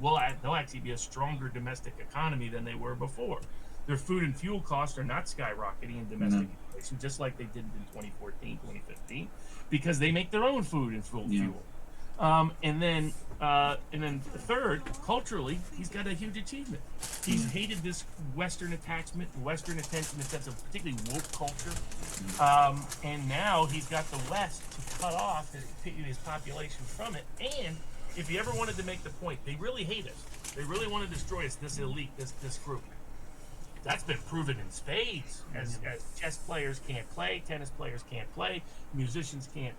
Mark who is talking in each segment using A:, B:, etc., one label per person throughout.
A: they'll actually be a stronger domestic economy than they were before. Their food and fuel costs are not skyrocketing in domestic
B: No.
A: inflation, just like they did in 2014, 2015, because they make their own food and
B: Yeah.
A: fuel. And then third, culturally, he's got a huge achievement. He's
B: Yeah.
A: hated this Western attachment, Western attention, in the sense of particularly woke culture. And now he's got the West to cut off his population from it. And if he ever wanted to make the point, they really hate us. They really want to destroy us. This elite, this group. That's been proven in spades. As chess players can't play, tennis players can't play, musicians can't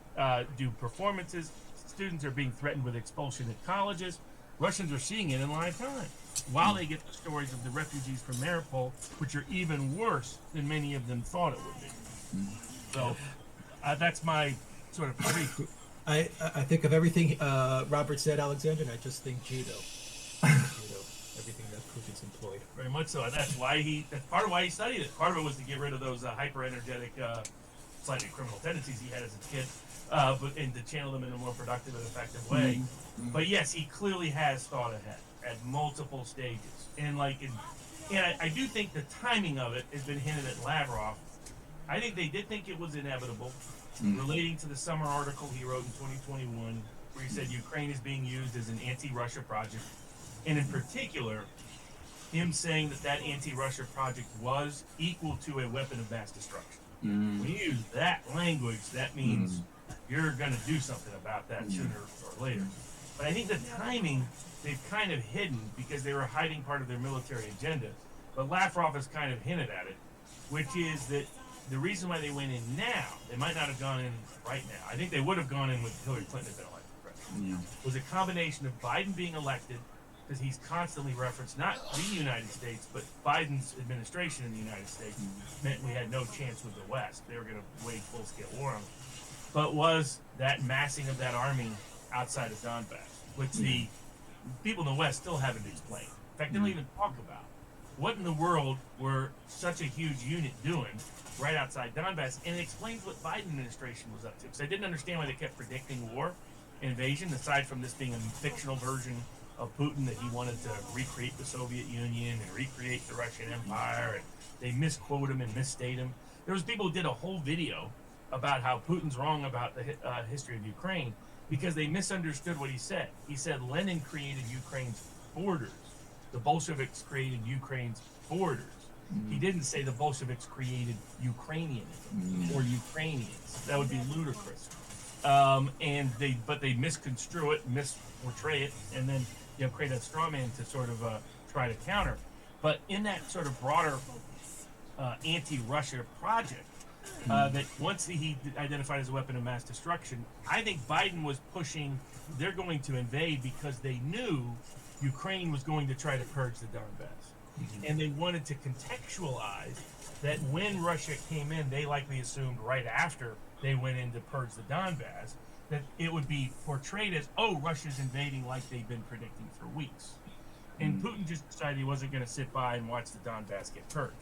A: do performances. Students are being threatened with expulsion at colleges. Russians are seeing it in live time. While they get the stories of the refugees from Mariupol, which are even worse than many of them thought it would be. So that's my sort of brief.
C: I think of everything Robert said, Alexander, and I just think judo. Judo. Everything that Putin's employed.
A: Very much so. That's part of why he studied it. Part of it was to get rid of those hyper energetic, slightly criminal tendencies he had as a kid, and to channel them in a more productive and effective way. But yes, he clearly has thought ahead at multiple stages. And I do think the timing of it has been hinted at Lavrov. I think they did think it was inevitable, relating to the summer article he wrote in 2021, where he said Ukraine is being used as an anti-Russia project. And in particular, him saying that anti-Russia project was equal to a weapon of mass destruction. When you use that language, that means you're going to do something about that sooner or later. But I think the timing, they've kind of hidden because they were hiding part of their military agenda. But Lavrov has kind of hinted at it, which is that the reason why they went in now, they might not have gone in right now. I think they would have gone in with Hillary Clinton had been elected president. Was a combination of Biden being elected, because he's constantly referenced not the United States, but Biden's administration in the United States meant we had no chance with the West. They were going to wage full-scale war on them. But was that massing of that army outside of Donbass, which the people in the West still haven't explained. In fact, they don't even talk about. What in the world were such a huge unit doing right outside Donbass? And it explains what Biden administration was up to. Because I didn't understand why they kept predicting war, invasion, aside from this being a fictional version of Putin that he wanted to recreate the Soviet Union and recreate the Russian Empire, and they misquote him and misstate him. There was people who did a whole video about how Putin's wrong about the history of Ukraine because they misunderstood what he said. He said Lenin created Ukraine's borders. The Bolsheviks created Ukraine's borders. He didn't say the Bolsheviks created Ukrainianism or Ukrainians. That would be ludicrous. But they misconstrue it, misportray it, and then create a straw man to sort of try to counter. But in that sort of broader anti-Russia project, that once he identified as a weapon of mass destruction, I think Biden was pushing, they're going to invade because they knew Ukraine was going to try to purge the Donbass. And they wanted to contextualize that when Russia came in, they likely assumed right after they went in to purge the Donbass, that it would be portrayed as, oh, Russia's invading like they've been predicting for weeks. And Putin just decided he wasn't going to sit by and watch the Donbass get purged.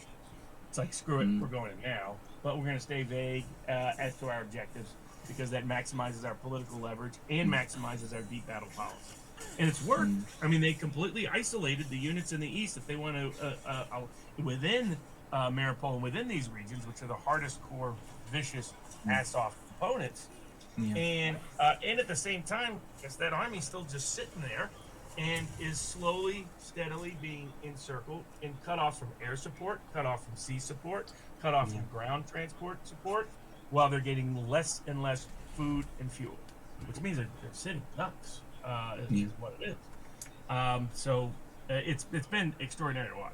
A: It's like, screw it, we're going in now. But we're going to stay vague as to our objectives because that maximizes our political leverage and maximizes our deep battle policy. And it's worked. I mean, they completely isolated the units in the east that they want to, within Mariupol and within these regions, which are the hardest core, vicious, ass-off opponents. And at the same time, I guess that army's still just sitting there and is slowly, steadily being encircled and cut off from air support, cut off from sea support, cut off from ground transport support, while they're getting less and less food and fuel, which means they're sitting ducks, is what it is. So it's been extraordinary to watch.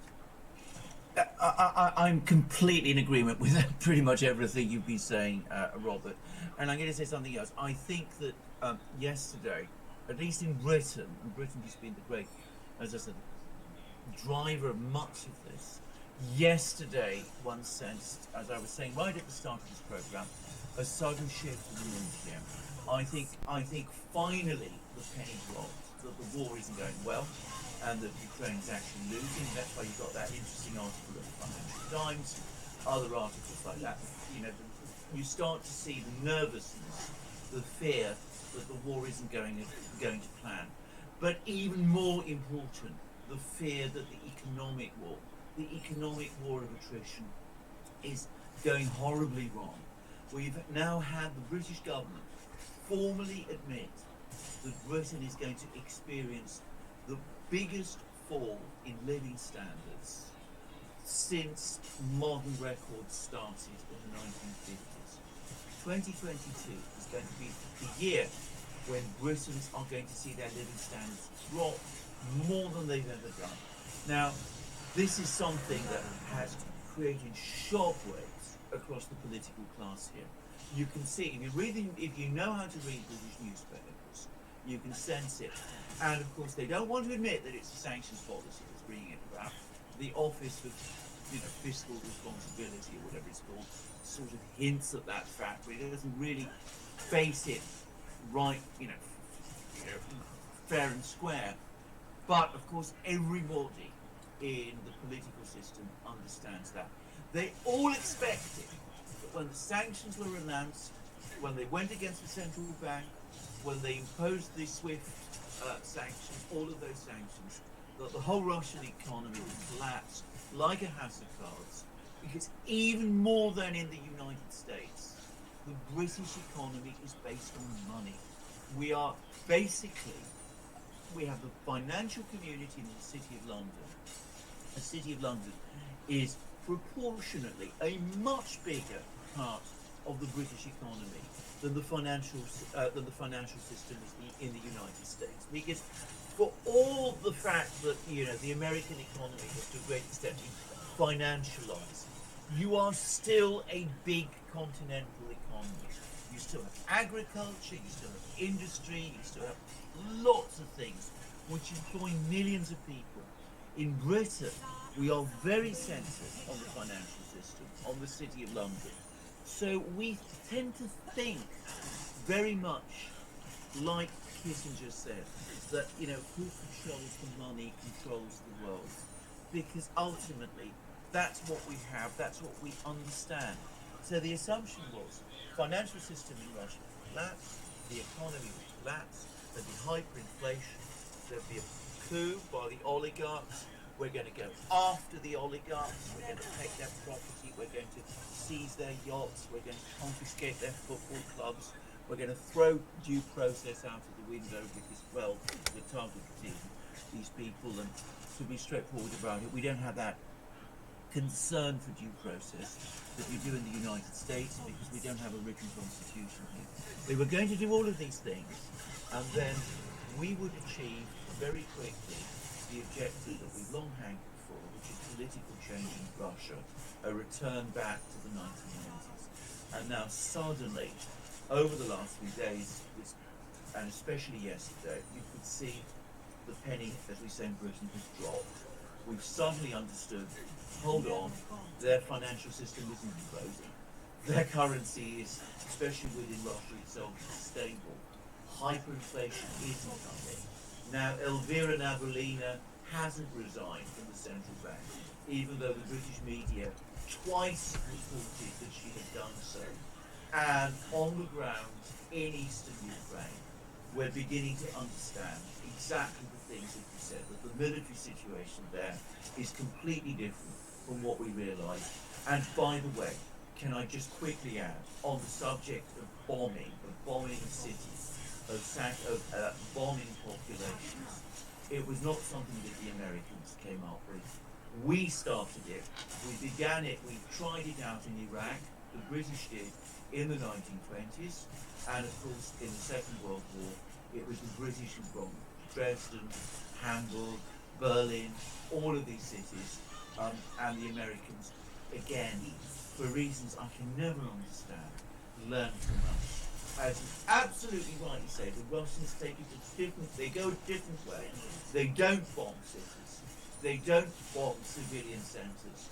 B: I'm completely in agreement with pretty much everything you've been saying, Robert. And I'm going to say something else. I think that yesterday, at least in Britain, and Britain has been the great, as I said, driver of much of this. Yesterday, one sensed, as I was saying right at the start of this program, a sudden shift in the MGM. I think finally the penny dropped that the war isn't going well, and that Ukraine's actually losing. That's why you've got that interesting article in the Financial Times, other articles like that. You start to see the nervousness, the fear that the war isn't going to plan. But even more important, the fear that the economic war of attrition, is going horribly wrong. We've now had the British government formally admit that Britain is going to experience the biggest fall in living standards since modern records started in the 1950s. 2022 is going to be the year when Britons are going to see their living standards drop more than they've ever done. Now, this is something that has created shockwaves across the political class here. You can see, if you know how to read British newspapers, you can sense it. And of course, they don't want to admit that it's a sanctions policy that's bringing it about. The Office for Fiscal Responsibility, or whatever it's called, sort of hints at that fact, but it doesn't really face it right, fair and square. But of course, everybody in the political system understands that. They all expected that when the sanctions were announced, when they went against the central bank, when they imposed the SWIFT sanctions, all of those sanctions, that the whole Russian economy would collapse like a house of cards, because even more than in the United States, the British economy is based on money. We have the financial community in the City of London. The City of London is proportionately a much bigger part of the British economy than the financial system in the United States. Because for all the fact that the American economy has to a great extent been financialized, you are still a big continental economy. You still have agriculture, you still have industry, you still have lots of things which employ millions of people. In Britain, we are very centred on the financial system, on the City of London. So we tend to think very much like Kissinger said, that who controls the money controls the world. Because ultimately, that's what we have, that's what we understand. So the assumption was, financial system in Russia would collapse, the economy would collapse, there'd be hyperinflation, there'd be a coup by the oligarchs, we're going to go after the oligarchs, we're going to take their property, we're going to seize their yachts, we're going to confiscate their football clubs, we're going to throw due process out of the window because, well, we're targeting these people, and to be straightforward about it, we don't have that concern for due process that you do in the United States because we don't have a written constitution here. We were going to do all of these things, and then we would achieve very quickly the objective that we've long hankered for, which is political change in Russia, a return back to the 1990s. And now suddenly, over the last few days, and especially yesterday, you could see the penny, as we say in Britain, has dropped. We've suddenly understood, hold on, their financial system isn't imploding. Their currency is, especially within Russia itself, stable. Hyperinflation isn't coming. Now, Elvira Nabiullina hasn't resigned from the central bank, even though the British media twice reported that she had done so. And on the ground in eastern Ukraine, we're beginning to understand exactly the things that you said, that the military situation there is completely different from what we realised. And by the way, can I just quickly add, on the subject of bombing of cities, of bombing populations, it was not something that the Americans came up with. We started it, we began it, we tried it out in Iraq, the British did in the 1920s, and of course in the Second World War, it was the British who bombed Dresden, Hamburg, Berlin, all of these cities, and the Americans, again, for reasons I can never understand, learned from us. As you absolutely rightly say, the Russians take it a different, they go a different way. They don't bomb cities. They don't bomb civilian centres.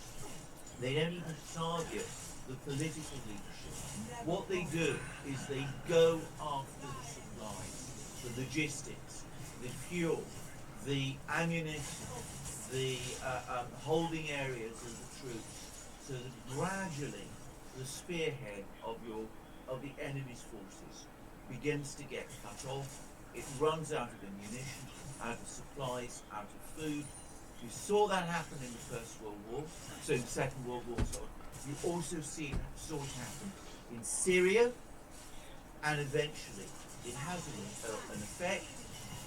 B: They don't even target the political leadership. What they do is they go after the supplies, the logistics, the fuel, the ammunition, the holding areas of the troops, so that gradually the spearhead of the enemy's forces begins to get cut off, it runs out of ammunition, out of supplies, out of food. You saw that happen in the First World War, so in the Second World War, sorry. You also saw it happen in Syria, and eventually it has an effect.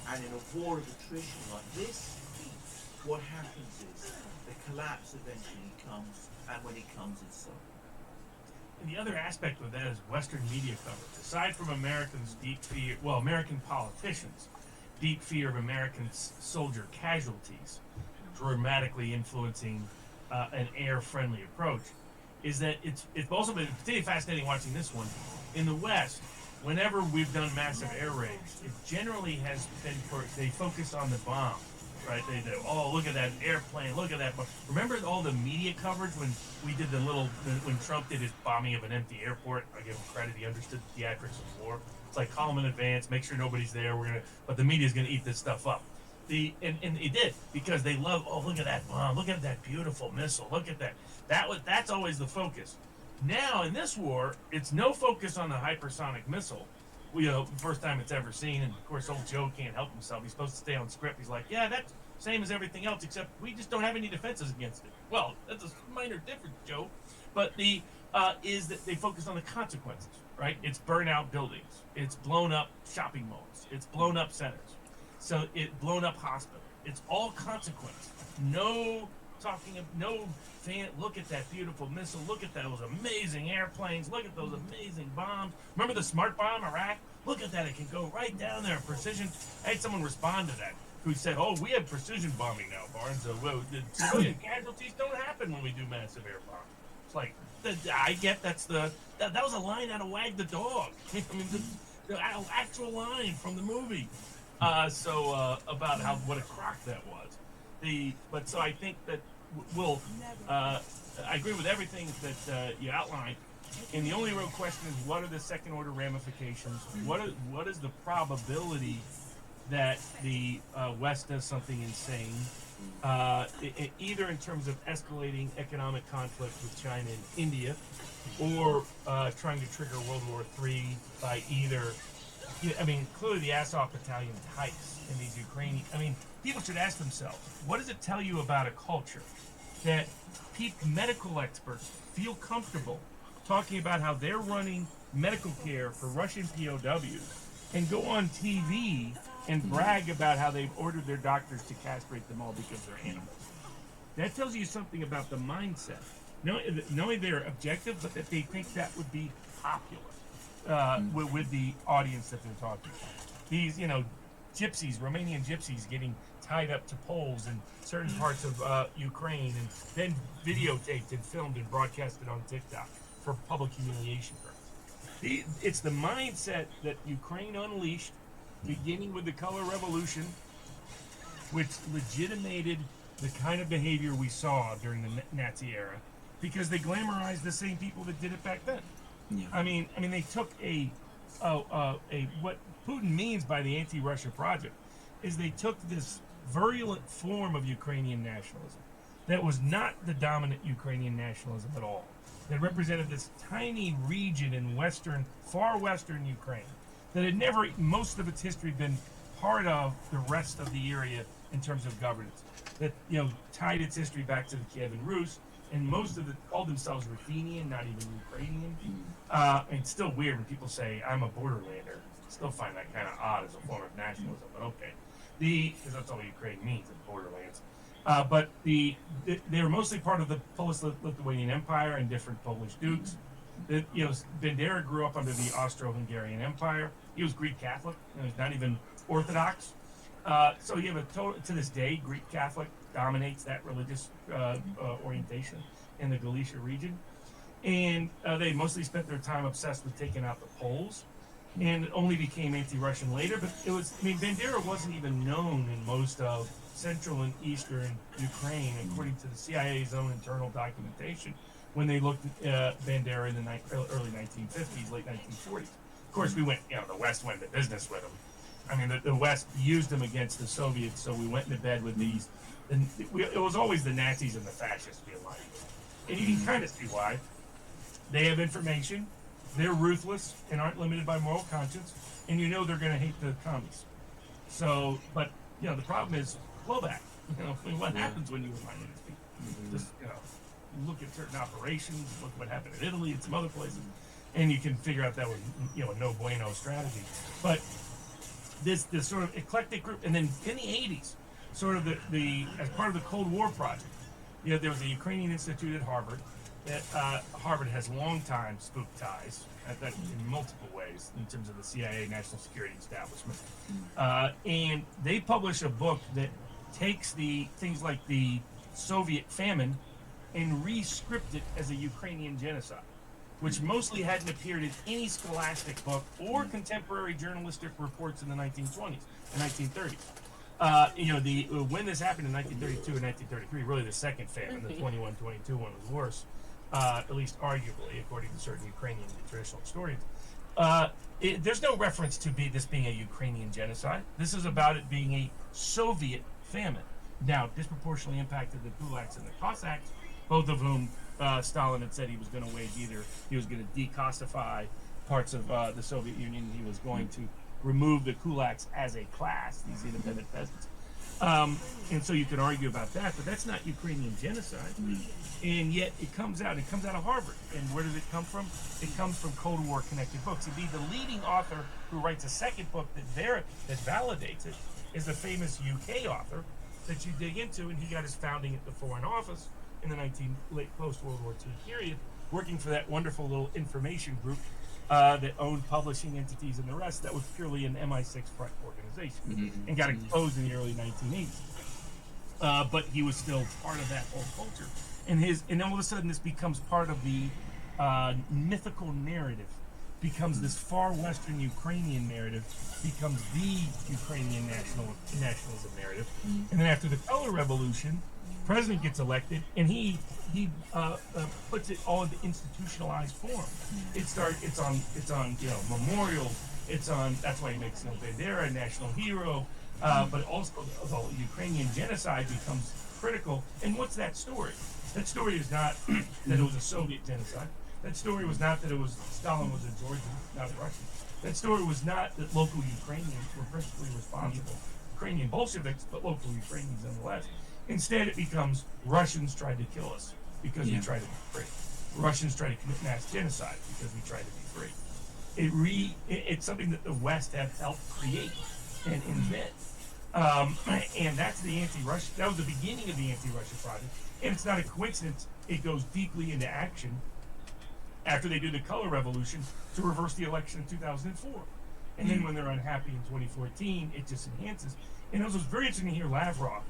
B: And in a war of attrition like this, what happens is the collapse eventually comes, and when it comes, it's sudden.
A: And the other aspect of that is Western media coverage. Aside from Americans' deep fear, well, American politicians' deep fear of American soldier casualties, dramatically influencing an air-friendly approach, is that it's also been particularly fascinating watching this one. In the West, whenever we've done massive air raids, it generally has been they focus on the bomb, right? They oh, look at that airplane, look at that bomb. Remember all the media coverage when we did when Trump did his bombing of an empty airport? I give him credit, he understood the theatrics of war. It's like, call them in advance, make sure nobody's there, but the media's gonna eat this stuff up. And it did, because they love, oh, look at that bomb, look at that beautiful missile, look at that. That's always the focus. Now in this war, it's no focus on the hypersonic missile. First time it's ever seen, and of course old Joe can't help himself. He's supposed to stay on script. He's like, yeah, that's same as everything else, except we just don't have any defenses against it. Well, that's a minor difference, Joe. But is that they focus on the consequences, right? It's burnout buildings, it's blown up shopping malls, it's blown up centers, so it blown up hospital. It's all consequence. No talking of no fan. Look at that beautiful missile. Look at those amazing airplanes. Look at those amazing bombs. Remember the smart bomb, Iraq? Look at that. It can go right down there. Precision. I had someone respond to that who said, "Oh, we have precision bombing now, Barnes. The civilian casualties don't happen when we do massive air bombs." It's like, I get that was a line out of Wag the Dog. I mean, the actual line from the movie. About what a crock that was. So I think that I agree with everything that you outlined. And the only real question is, what are the second order ramifications? What is the probability that the West does something insane, either in terms of escalating economic conflict with China and India, or trying to trigger World War III by either. I mean, clearly the Azov Battalion types in these Ukrainian. I mean, people should ask themselves, what does it tell you about a culture that medical experts feel comfortable talking about how they're running medical care for Russian POWs and go on TV and brag about how they've ordered their doctors to castrate them all because they're animals? That tells you something about the mindset. Not only they're objective, but that they think that would be popular. With the audience that they're talking about. These, gypsies, Romanian gypsies getting tied up to poles in certain parts of Ukraine and then videotaped and filmed and broadcasted on TikTok for public humiliation purposes. It's the mindset that Ukraine unleashed, beginning with the Color Revolution, which legitimated the kind of behavior we saw during the Nazi era, because they glamorized the same people that did it back then. Yeah. I mean, they took what Putin means by the anti-Russia project is they took this virulent form of Ukrainian nationalism that was not the dominant Ukrainian nationalism at all. That represented this tiny region in far western Ukraine that had never, most of its history, been part of the rest of the area in terms of governance. That tied its history back to the Kievan Rus. And most of it called themselves Ruthenian, not even Ukrainian. And it's still weird when people say, I'm a borderlander. I still find that kind of odd as a form of nationalism, but okay. Because that's all Ukraine means, in borderlands. But they were mostly part of the Polish-Lithuanian Empire and different Polish dukes. Bandera grew up under the Austro-Hungarian Empire. He was Greek Catholic. He was not even Orthodox. So you have to this day, Greek Catholic dominates that religious orientation in the Galicia region. And they mostly spent their time obsessed with taking out the Poles, and it only became anti-Russian later. But Bandera wasn't even known in most of central and eastern Ukraine, according to the CIA's own internal documentation, when they looked at Bandera in the early 1950s, late 1940s. Of course, the West went into business with them. I mean, the West used them against the Soviets, so we went into bed with these. And it was always the Nazis and the fascists we aligned with. And you can kind of see why. They have information, they're ruthless and aren't limited by moral conscience, and they're going to hate the commies. So, but the problem is blowback. I mean, what happens when you remind these people? Just you look at certain operations, look what happened in Italy and some other places, and you can figure out that was a no bueno strategy. But this sort of eclectic group, and then in the '80s, sort of the as part of the Cold War project, there was a Ukrainian Institute at Harvard. That Harvard has long time spook ties that in multiple ways in terms of the CIA national security establishment, and they publish a book that takes the things like the Soviet famine and re-script it as a Ukrainian genocide, which mostly hadn't appeared in any scholastic book or contemporary journalistic reports in the 1920s and 1930s. When this happened in 1932 and 1933, really the second famine, the 21-22 one was worse, at least arguably, according to certain Ukrainian traditional historians. There's no reference to this being a Ukrainian genocide. This is about it being a Soviet famine. Now, disproportionately impacted the Kulaks and the Cossacks, both of whom Stalin had said he was going to wage either. He was going to declassify parts of the Soviet Union. He was going to remove the kulaks as a class, these independent peasants. And so you can argue about that, but that's not Ukrainian genocide. And yet it comes out of Harvard. And where does it come from? It comes from Cold War connected books. Indeed, the leading author who writes a second book that validates it is a famous UK author that you dig into, and he got his founding at the Foreign Office in the late post-World War II period, working for that wonderful little information group that owned publishing entities and the rest. That was purely an MI6 front organization, and got exposed in the early 1980s. But he was still part of that whole culture, and all of a sudden this becomes part of the mythical narrative, becomes this far western Ukrainian narrative, becomes the Ukrainian nationalism narrative, and then after the Color Revolution, president gets elected, and he puts it all into institutionalized form. It's on memorials. That's why he makes Bandera a national hero. But also the Ukrainian genocide becomes critical. And what's that story? That story is not that it was a Soviet genocide. That story was not that Stalin was a Georgian, not a Russian. That story was not that local Ukrainians were principally responsible. Ukrainian Bolsheviks, but local Ukrainians nonetheless. Instead, it becomes Russians tried to kill us because we tried to be free. Russians tried to commit mass genocide because we tried to be free. It's something that the West have helped create and invent. And that's the anti-Russia. That was the beginning of the anti-Russia project. And it's not a coincidence. It goes deeply into action after they do the Color Revolution to reverse the election in 2004. And then when they're unhappy in 2014, it just enhances. And it was very interesting to hear Lavrov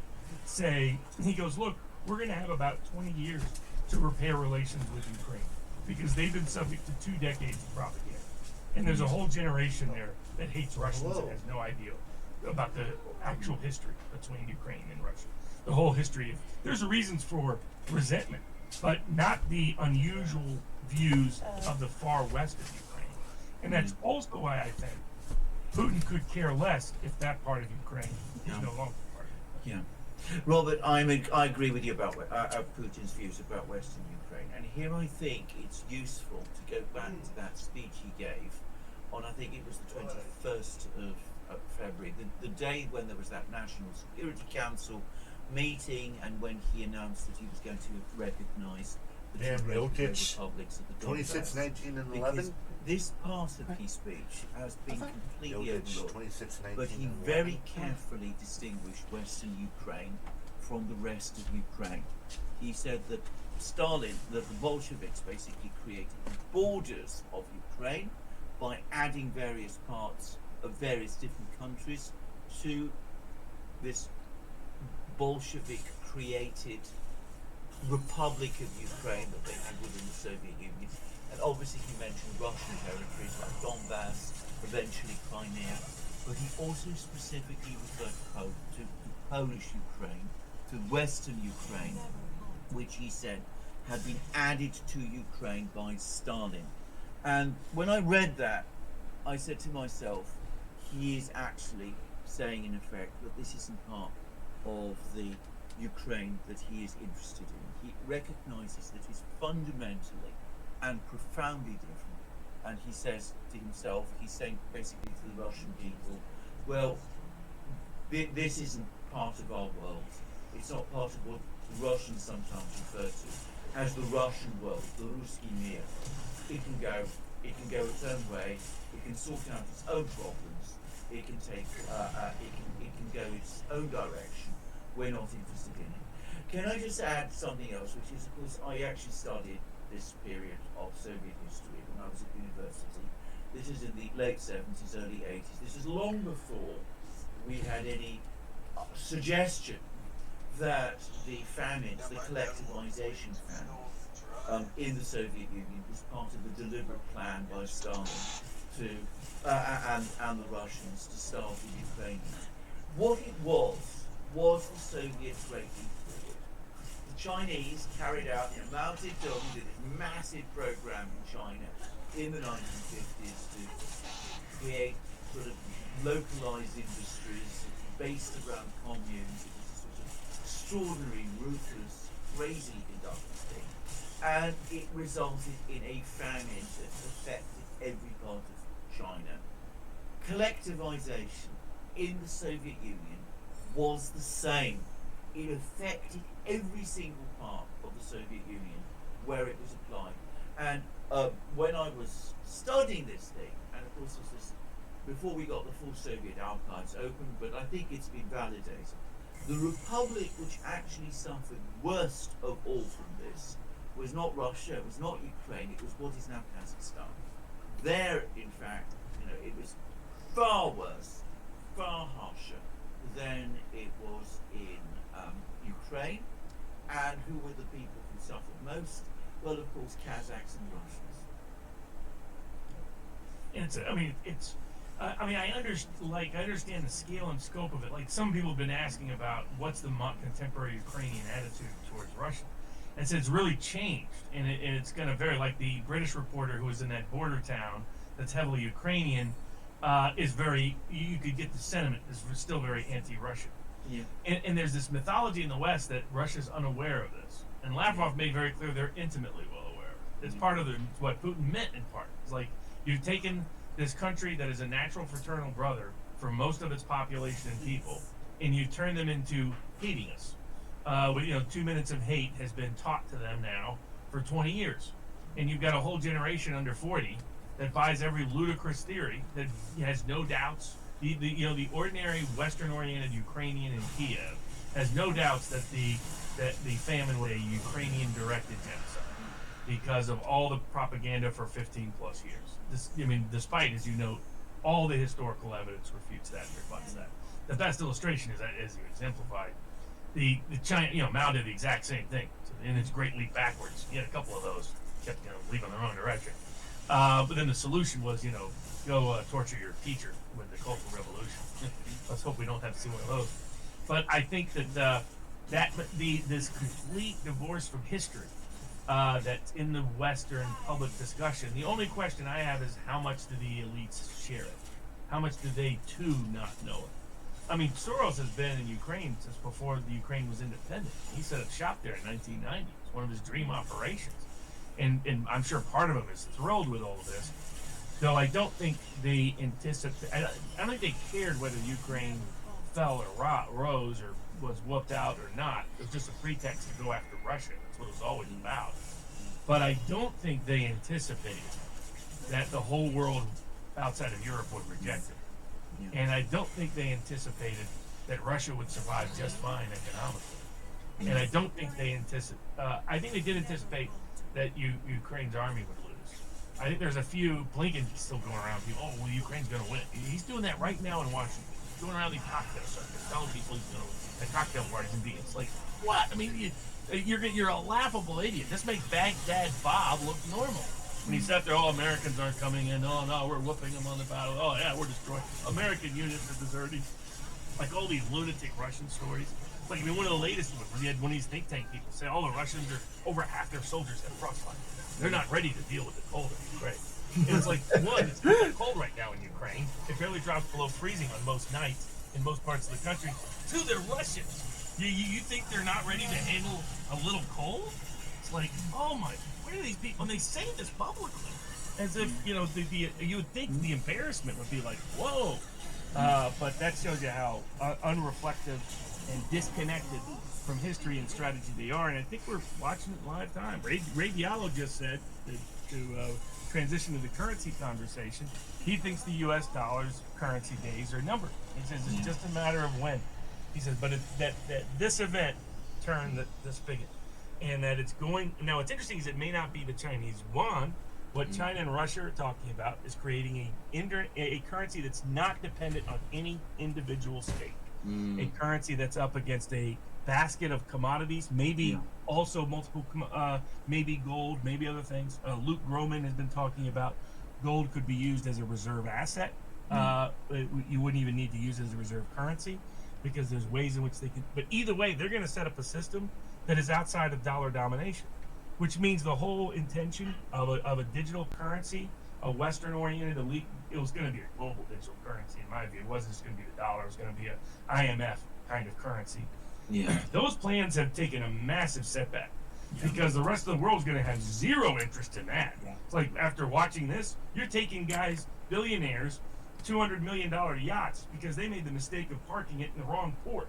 A: say, he goes, look, we're going to have about 20 years to repair relations with Ukraine because they've been subject to 2 decades of propaganda. And there's a whole generation there that hates Russians and has no idea about the actual history between Ukraine and Russia. The whole history of, there's reasons for resentment, but not the unusual views of the far west of Ukraine. And that's also why I think Putin could care less if that part of Ukraine is no longer part of it.
B: Yeah. Robert, I agree with you about Putin's views about Western Ukraine. And here I think it's useful to go back to that speech he gave on, I think it was the 21st of February, the day when there was that National Security Council meeting and when he announced that he was going to recognise the two republics of the Donbass.
D: 26, 19, and 11?
B: This part of his speech has been completely overlooked,
D: 26, 19,
B: but he very carefully distinguished Western Ukraine from the rest of Ukraine. He said that that the Bolsheviks basically created the borders of Ukraine by adding various parts of various different countries to this Bolshevik created Republic of Ukraine that they had within the Soviet Union. And obviously he mentioned Russian territories like Donbass, eventually Crimea, but he also specifically referred to Polish Ukraine, to Western Ukraine, which he said had been added to Ukraine by Stalin. And when I read that, I said to myself, he is actually saying in effect that this isn't part of the Ukraine that he is interested in. He recognizes that it's fundamentally and profoundly different. And he says to himself, he's saying basically to the Russian people, well, this isn't part of our world. It's not part of what Russians sometimes refer to as the Russian world, the Ruski mir. It can go its own way. It can sort out its own problems. It can go its own direction. We're not interested in it. Can I just add something else, which is, of course, I actually studied this period of Soviet history when I was at university. This is in the late 70s, early 80s. This is long before we had any suggestion that the famines, the collectivization famine in the Soviet Union was part of a deliberate plan by Stalin to and the Russians to starve the Ukrainians. What it was the Soviet breaking forward. The Chinese carried out a mounted did this massive program in China in the 1950s to create sort of localized industries based around communes. It was a sort of extraordinary, ruthless, crazy industrial thing. And it resulted in a famine that affected every part of China. Collectivization in the Soviet Union was the same. It affected every single part of the Soviet Union where it was applied. And when I was studying this thing, and of course this was before we got the full Soviet archives open, but I think it's been validated. The republic which actually suffered worst of all from this was not Russia, it was not Ukraine, it was what is now Kazakhstan. There, in fact, it was far worse, far harsher than it was in Ukraine. And who were the people who suffered most? Well, of course, Kazakhs and Russians.
A: I understand the scale and scope of it. Like, some people have been asking about what's the contemporary Ukrainian attitude towards Russia. And so it's really changed, and it's going to vary. Like the British reporter who was in that border town that's heavily Ukrainian is very. You could get the sentiment is still very anti-Russian.
B: Yeah.
A: And there's this mythology in the West that Russia's unaware of this, and Lavrov made very clear they're intimately well aware of it. It's part of what Putin meant in part. It's like you've taken this country that is a natural fraternal brother for most of its population and people, and you turn them into hating us. 2 minutes of hate has been taught to them now for 20 years, and you've got a whole generation under 40 that buys every ludicrous theory that has no doubts. The ordinary Western-oriented Ukrainian in Kiev has no doubts that the famine was a Ukrainian-directed genocide because of all the propaganda for 15 plus years. Despite, as you note, all the historical evidence refutes that and rebuts that. The best illustration is that, as you exemplified, the China, Mao did the exact same thing in its Great Leap Backwards. He had a couple of those, kept leaving the wrong direction. But then the solution was, go torture your teacher with the Cultural Revolution. Let's hope we don't have to see one of those. But I think that this complete divorce from history that's in the Western public discussion. The only question I have is how much do the elites share it? How much do they too not know it? Soros has been in Ukraine since before the Ukraine was independent. He set up shop there in 1990. It's one of his dream operations. And I'm sure part of him is thrilled with all of this. Though I don't think they anticipate. I don't think they cared whether Ukraine fell or rose or was whooped out or not. It was just a pretext to go after Russia. That's what it was always about. But I don't think they anticipated that the whole world outside of Europe would reject it. Yeah. And I don't think they anticipated that Russia would survive just fine economically. And I don't think they anticipate. I think they did anticipate that Ukraine's army would lose. I think there's a few. Blinken's still going around. People, Ukraine's going to win. He's doing that right now in Washington. He's going around these cocktail circuits, telling people he's going to win at cocktail parties and being. It's like, what? You're a laughable idiot. This makes Baghdad Bob look normal. When he sat there, Americans aren't coming in. Oh no, we're whooping them on the battle. Oh yeah, we're destroying. American units are deserting. Like all these lunatic Russian stories. Like one of the latest ones, where he had one of these think tank people say, the Russians are over half their soldiers have frostbite. They're not ready to deal with the cold in Ukraine. And it's like, one, it's not cold right now in Ukraine. It barely drops below freezing on most nights in most parts of the country. Two, they're Russians. You think they're not ready to handle a little cold? It's like, where are these people? And they say this publicly, as if you would think the embarrassment would be like, whoa, But that shows you how unreflective and disconnected from history and strategy they are. And I think we're watching it live time. Ray Diallo just said to transition to the currency conversation, he thinks the U.S. dollar's currency days are numbered. He says it's just a matter of when. He says, but that this event turned the spigot, and that it's going. Now, what's interesting is it may not be the Chinese yuan. What China and Russia are talking about is creating a currency that's not dependent on any individual state. A currency that's up against a basket of commodities, maybe also multiple, maybe gold, maybe other things. Luke Groman has been talking about gold could be used as a reserve asset. You wouldn't even need to use it as a reserve currency because there's ways in which they can. But either way, they're going to set up a system that is outside of dollar domination, which means the whole intention of a digital currency, a Western-oriented elite, it was going to be a global digital currency, in my view. It wasn't just going to be the dollar. It was going to be an IMF kind of currency.
B: Yeah.
A: Those plans have taken a massive setback because the rest of the world is going to have zero interest in that.
D: Yeah.
A: It's like after watching this, you're taking guys, billionaires, $200 million yachts because they made the mistake of parking it in the wrong port.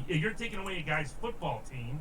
A: You're taking away a guy's football team